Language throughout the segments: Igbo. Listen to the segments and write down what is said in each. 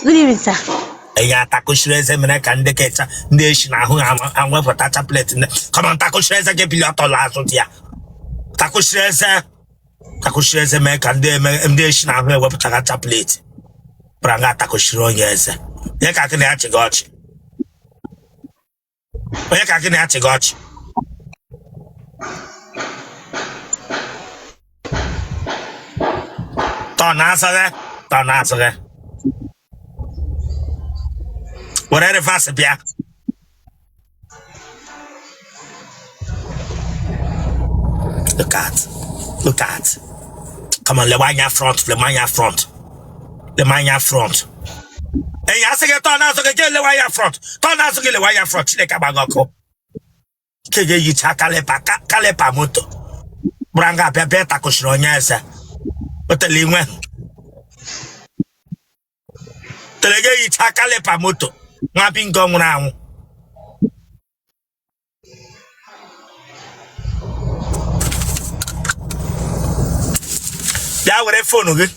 Good evening, sir. Ya taco shreze mene kande kecha ndeshi na hu anwe pota chaplet. Come on taco shreze ke piloto la sotia. Taco shreze me kande ndeshi na hu we pota chaplet. Branga taco shironyeze. Ye ka kene achi gochi. Ye ka kene achi gochi. Ton asage. Whatever fast pia. Look at. Come on, Lemanya front. Hey, I say turn out to get Lewaya front. Turn out to get Lewaya front. Chile kabagoko. Kege yicha kalepa moto. Branga pepe takoshronya esa. Otelingwe. Telege yicha kalepa moto. Ngapingo nguna. Ya were phone oge.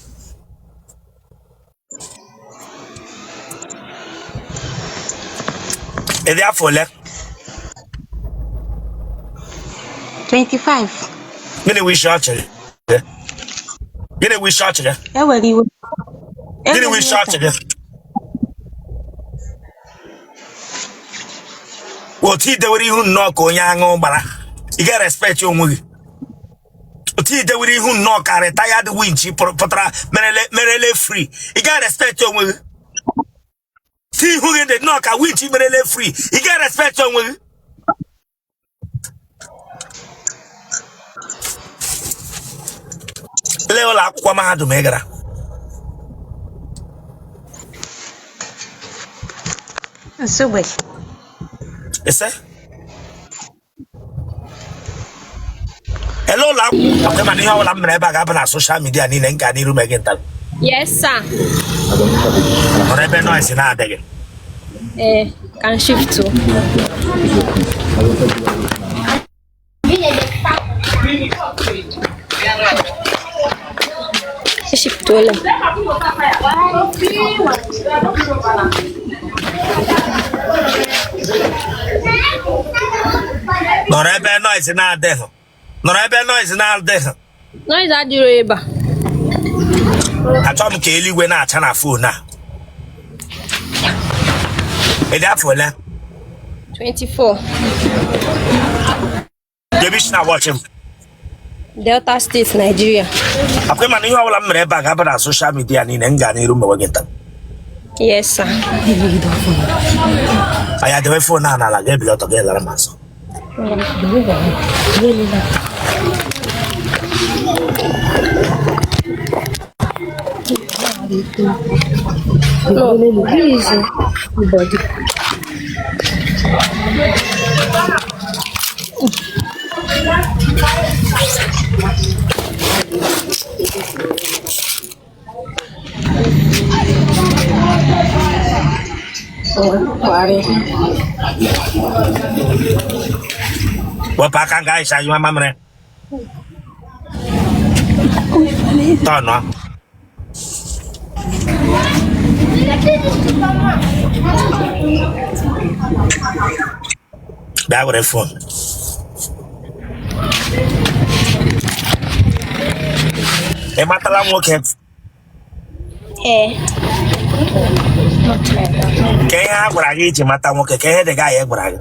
E dia fole. 25. Gini we shot you. Gini we shot you. Gini we shot you. What he de wori hu no ko nyango bara. You get respect your mugi. Ti de wuri hu no ka retired winchi potra merele free. You got respect your way. Ti hu get the no ka winchi merele free. You got respect your way. Leo la kwa mahadu megara. So wait. Ese? Hello, la. Okay, man, how I'm never happen on social media. Ni nenga ni room again. Yes, sir. Orebe noise na adege. Can shift to. Shift to. Orebe noise na adege. Norebe noise na adege. Noise adiro eba. Atom ke eligwe na acha na phone na. E da phone 24. Debish na watch him. Delta State, Nigeria. Akwe man ihe ọbụla mere ebe a ga-aba na social media niile nga n'iru mgbe gị taa. Yes, sir. Aya dewe phone na ala ga-ebiga ọtọ ga-elara masọ. No, please. Body. Wapa kan guys ayu mamre. Tono. That would have fun. E matala nwoke. Ke ha gwara gị iji mata nwoke ka ihe dị ga ya gwara gị.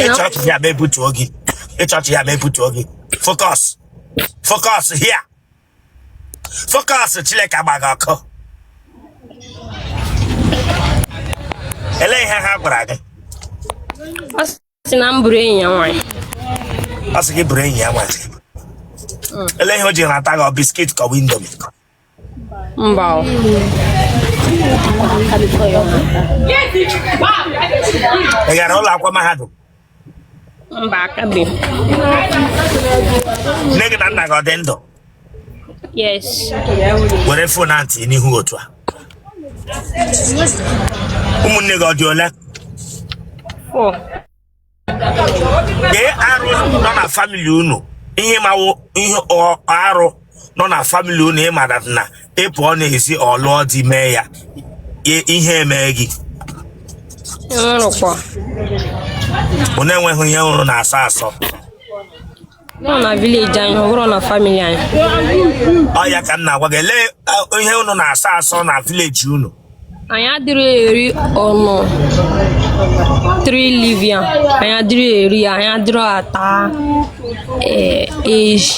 Ịchọchị ya mebutu ogi. Ịchọchị ya mebutu ogi. Focus. Focus here. Focus Chileka agbaga ọkụ. Ele ihe ha gwara gị. Asi na mburu enyi ya nwanyị. Asị gị buru enyi ya nwanyị. Ele ihe o ji nata gị biskit ka Indomie. Mba. Ị gara ụlọ akwụkwọ mahadum? Mba, akabe. Nne gị na nna gị ọ dị ndụ? Yes. Were phone aunty n'ihu otu a. Ụmụnne gị ọ dị ole? 4. Ee, arụ nọ na family unu. Ihe mawo ihe arụ nọ na family unu ịmara na ịpụ na-esi ọlụọ dị mee ya ihe eme gị unu enweghị ihe unu na-asọ asọ no na village anyị ọ bụrụ na family anyị ọ ya ka nna gwa gị lee ihe unu na-asọ asọ na village unu anyị adịrị eri ọnụ 3 livian anyị adịrị eri anyị adịrị ata eji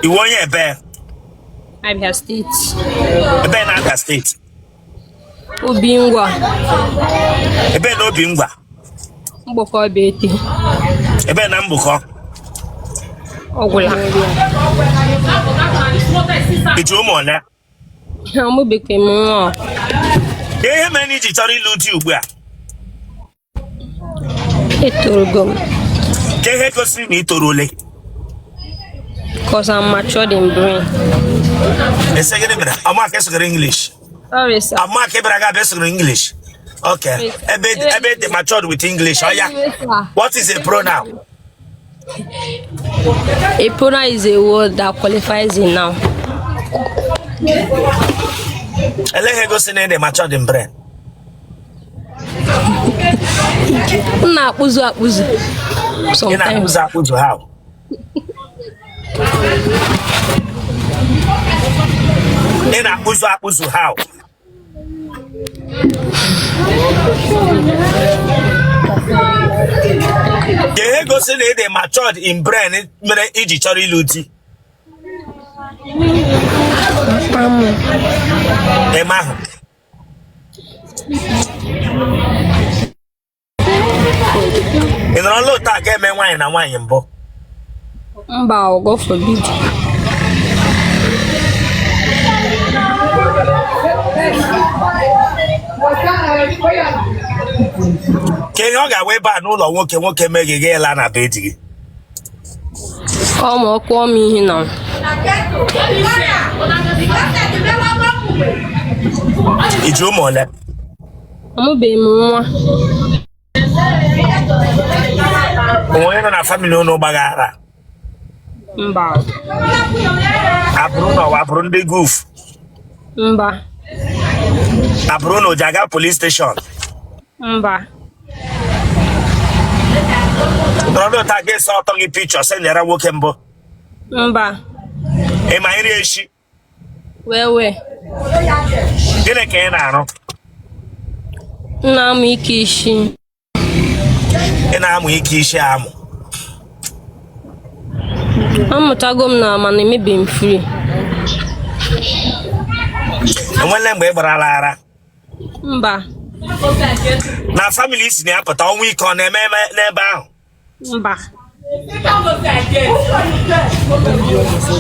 iwu onye ebe Abia steeti ebe na Abia steeti obi ngwa ebe na obi ngwa mgbakọ ebe ete ebe na mbụkọ ọgwụla iji ụmụ ole amụbekwe m nwa ihe mere na iji chọrọ ịlụ di ugbu a etorogo m ka ihe gosiri na ị toro ole cause I'm matured in brain. esegede bịara amaka esogoro English Sorry, sir. amaka bịara ga esogoro English okay ebe dị matured with English oh yeah. What is a pronoun? A pronoun is a word that qualifies a noun. Eleghe gosi na ị dị matured in brain M na-akpụzi akpụzi ị na-akpụzi akpụzi how ị na-akpụzi akpụzi how ka ihe gosi na ị dị matured in brain mere iji chọrọ ịlụ di eme ahụ ị nọrọ n'ụlọ taa ga-eme nwaanyị na nwaanyị mbụ Mba, God forbid. ka ihe ọ ga-awa ebe a n'ụlọ nwoke nwoke mee gị gaa ịla na be di gị Ọ ma ọkụọ m ihe na iji ụmụ ole amụbeghị m nwa onye nọ na famili unu gbaghara mba abụrụ na ọwa abụrụ ndị goof mba abụrụ na oji aga police station mba nọrọ taa ga-esi ọtọ gị pichọ senyere nwoke mbụ mba ị ma nri echi wee gịnị ka ị na-arụ nna m ike isi ị na-amụ ike isi amụ amụtago m na mana emebeghị m free enwele mgbe ị gbarala ara mba na famili si na-apụta ọnwa ike ọ na-eme n'ebe ahụ mba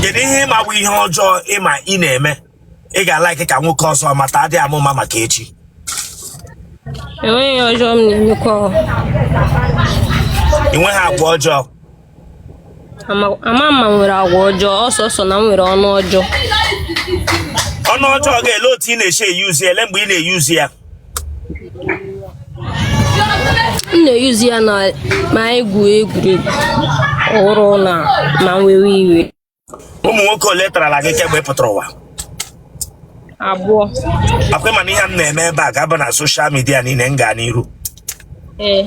kedu ihe ịma bụ ihe ọjọọ ịma ị na-eme ị ga-alaiki ka nwoke ọzọ mata adị amụma maka echi enweghị ihe ọjọọ m na-emekwa ị nweghị agwa ọjọọ ama mma nwere agwa ọjọọ ọsọsọ na m nwere ọnụ ọjọọ ọnụ ọjọọ ga-ele otu ị na-eche eyuzi ele mgbe ị na-eyuzi ya m na-eyuzi ya na ma egwu egwuregwu ọhụrụ na nwere iwe ụmụ nwoke ole tarala gị kemgbe ị pụtara ụwa abụọ akwa mana ihe m na-eme ebe a ga-abụ na soshal midia niile m gaa n'iru ee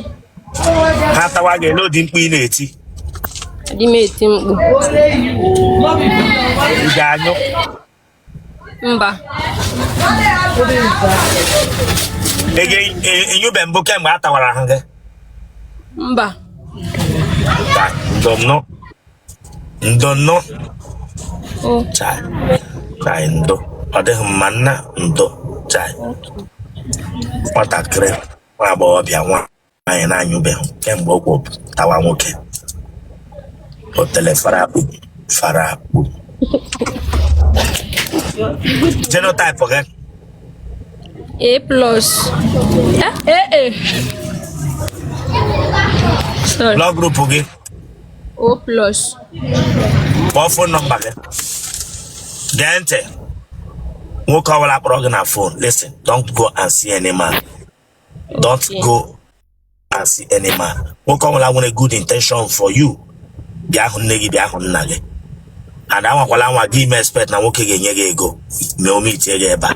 ha tawa ga-ele ụdị mkpu ị na-eti adị m eti mkpu ị ga-anyụ mba ị ga-enyube mbụ kemgbe a tawara ahụ gị mba ndọnnọ o chai ndo ọ dịghị mma nna ndo chai nwatakịrị nwa agbọghọbịa nwaanyị na-anyụbeghị kemgbe o tawa nwoke o tele fara akpụ genotype gị A plus sorry blood group gị O plus kpọọ phone nọmba gị gee ntị nwoke ọbụla kpọrọ gị na phone listen don't go and see any man don't go and see any man nwoke ọbụla nwere good intention for you bịa hụ nne gị bịa hụ nna gị And I want give me expect na nwoke ga-enye ego me o meet ego ebe a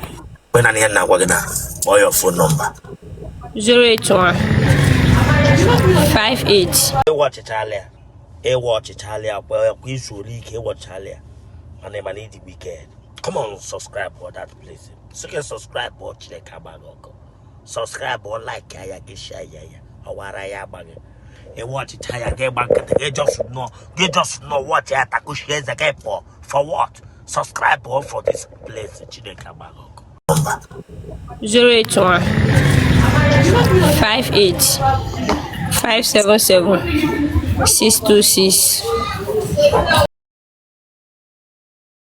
when na na gwa gị na or your phone number 081 58 watch Italia well watch Italia and then need the weekend. Come on, subscribe for that place. So you can subscribe or check subscribe or like ya share ya awara ya bag. E watch Italia get back they just know what ya taku shares again for what? Subscribe or for this place 081 58 577 626